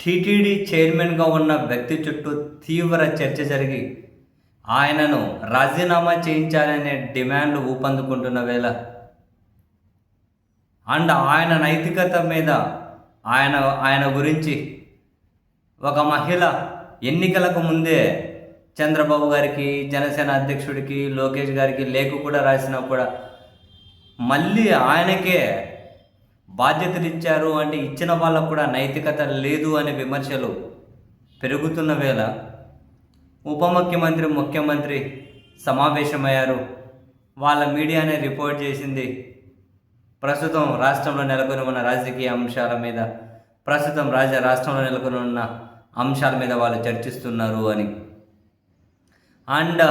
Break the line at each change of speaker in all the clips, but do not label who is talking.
TTD చైర్మన్గా ఉన్న వ్యక్తి చుట్టూ తీవ్ర చర్చ జరిగి ఆయనను రాజీనామా చేయించాలనే డిమాండ్లు ఊపందుకుంటున్న వేళ అండ్ ఆయన నైతికత మీద ఆయన ఆయన గురించి ఒక మహిళ ఎన్నికలకు ముందే చంద్రబాబు గారికి, జనసేన అధ్యక్షుడికి, లోకేష్ గారికి లేఖ కూడా రాసినా కూడా మళ్ళీ ఆయనకే బాధ్యతలు ఇచ్చారు అంటే ఇచ్చిన వాళ్ళకు కూడా నైతికత లేదు అనే విమర్శలు పెరుగుతున్న వేళ ఉప ముఖ్యమంత్రి, ముఖ్యమంత్రి సమావేశమయ్యారు. వాళ్ళ మీడియానే రిపోర్ట్ చేసింది ప్రస్తుతం రాష్ట్రంలో నెలకొని ఉన్న రాజకీయ అంశాల మీద, ప్రస్తుతం రాష్ట్రంలో నెలకొని ఉన్న అంశాల మీద వాళ్ళు చర్చిస్తున్నారు అని. అండ్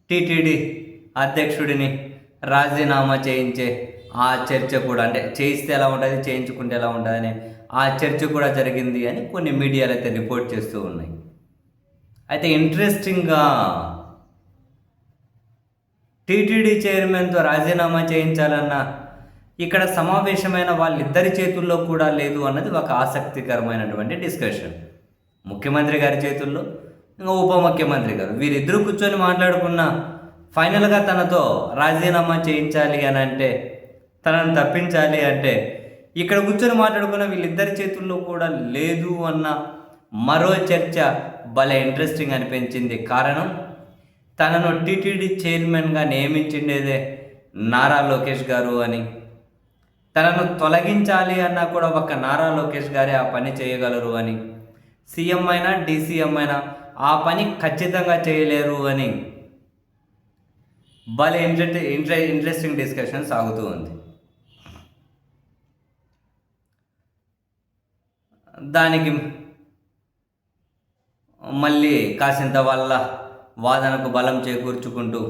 టీటీడీ అధ్యక్షుడిని రాజీనామా చేయించే ఆ చర్చ కూడా, అంటే చేయిస్తే ఎలా ఉంటుంది, చేయించుకుంటే ఎలా ఉంటుంది అని ఆ చర్చ కూడా జరిగింది అని కొన్ని మీడియాలు అయితే రిపోర్ట్ చేస్తూ ఉన్నాయి. అయితే ఇంట్రెస్టింగ్గా టీటీడీ చైర్మన్తో రాజీనామా చేయించాలన్న ఇక్కడ సమావేశమైన వాళ్ళిద్దరి చేతుల్లో కూడా లేదు అన్నది ఒక ఆసక్తికరమైనటువంటి డిస్కషన్. ముఖ్యమంత్రి గారి చేతుల్లో, ఇంకా ఉప ముఖ్యమంత్రి గారు, వీరిద్దరూ కూర్చొని మాట్లాడుకున్న ఫైనల్గా తనతో రాజీనామా చేయించాలి అని అంటే, తనను తప్పించాలి అంటే ఇక్కడ కూర్చొని మాట్లాడుకున్న వీళ్ళిద్దరి చేతుల్లో కూడా లేదు అన్న మరో చర్చ భలే ఇంట్రెస్టింగ్ అనిపించింది. కారణం, తనను టీటీడీ చైర్మన్గా నియమించిండేదే నారా లోకేష్ గారు అని, తనను తొలగించాలి అన్నా కూడా ఒక నారా లోకేష్ గారే ఆ పని చేయగలరు అని, సీఎం అయినా డీసీఎం అయినా ఆ పని ఖచ్చితంగా చేయలేరు అని భలే ఇంట్రెస్టింగ్ డిస్కషన్ సాగుతూ ఉంది. దానికి మళ్ళీ కాసింత వాళ్ళ వాదనకు బలం చేకూర్చుకుంటూ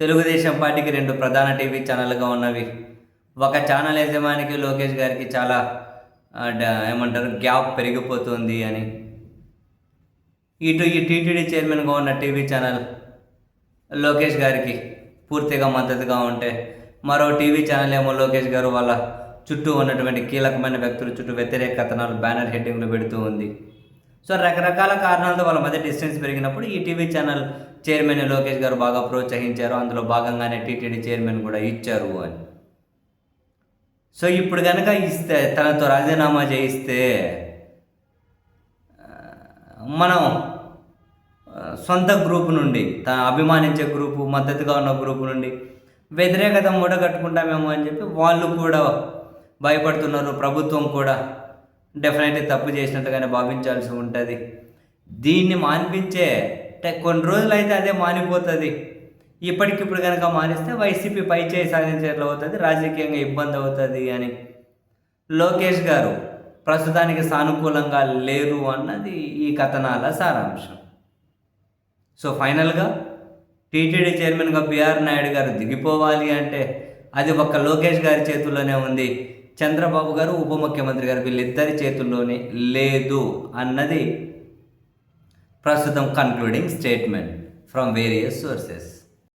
తెలుగుదేశం పార్టీకి 2 ప్రధాన టీవీ ఛానల్గా ఉన్నవి, ఒక ఛానల్ యజమానికి లోకేష్ గారికి చాలా గ్యాప్ పెరిగిపోతుంది అని, ఇటు ఈ టీటీడీ చైర్మన్గా ఉన్న టీవీ ఛానల్ లోకేష్ గారికి పూర్తిగా మద్దతుగా ఉంటే, మరో టీవీ ఛానల్ ఏమో లోకేష్ గారు వాళ్ళ చుట్టూ ఉన్నటువంటి కీలకమైన వ్యక్తుల చుట్టూ వ్యతిరేక కథనాలు, బ్యానర్ హెడ్డింగ్లు పెడుతూ ఉంది. సో రకరకాల కారణాలతో వాళ్ళ మధ్య డిస్టెన్స్ పెరిగినప్పుడు ఈ టీవీ ఛానల్ చైర్మన్ లోకేష్ గారు బాగా ప్రోత్సహించారు, అందులో భాగంగానే టీటీడీ చైర్మన్ కూడా ఇచ్చారు అని. సో ఇప్పుడు కనుక ఇస్తే, తనతో రాజీనామా చేయిస్తే మనం సొంత గ్రూపు నుండి, తన అభిమానించే గ్రూపు, మద్దతుగా ఉన్న గ్రూపు నుండి వ్యతిరేకత మూడగట్టుకుంటామేమో అని చెప్పి వాళ్ళు కూడా భయపడుతున్నారు. ప్రభుత్వం కూడా డెఫినెట్లీ తప్పు చేసినట్టుగానే భావించాల్సి ఉంటుంది. దీన్ని మాన్పించే కొన్ని రోజులు అయితే అదే మానిపోతుంది. ఇప్పటికిప్పుడు కనుక మానిస్తే వైసీపీ పై చేయి సాధించేట్లు అవుతుంది, రాజకీయంగా ఇబ్బంది అవుతుంది అని లోకేష్ గారు ప్రస్తుతానికి సానుకూలంగా లేరు అన్నది ఈ కథనాల సారాంశం. సో ఫైనల్గా టీటీడీ చైర్మన్గా బిఆర్ నాయుడు గారు దిగిపోవాలి అంటే అది ఒక్క లోకేష్ గారి చేతుల్లోనే ఉంది. చంద్రబాబు గారు, ఉప ముఖ్యమంత్రి గారు వీళ్ళిద్దరి చేతుల్లోనే లేదు అన్నది ప్రస్తుతం concluding statement from various sources.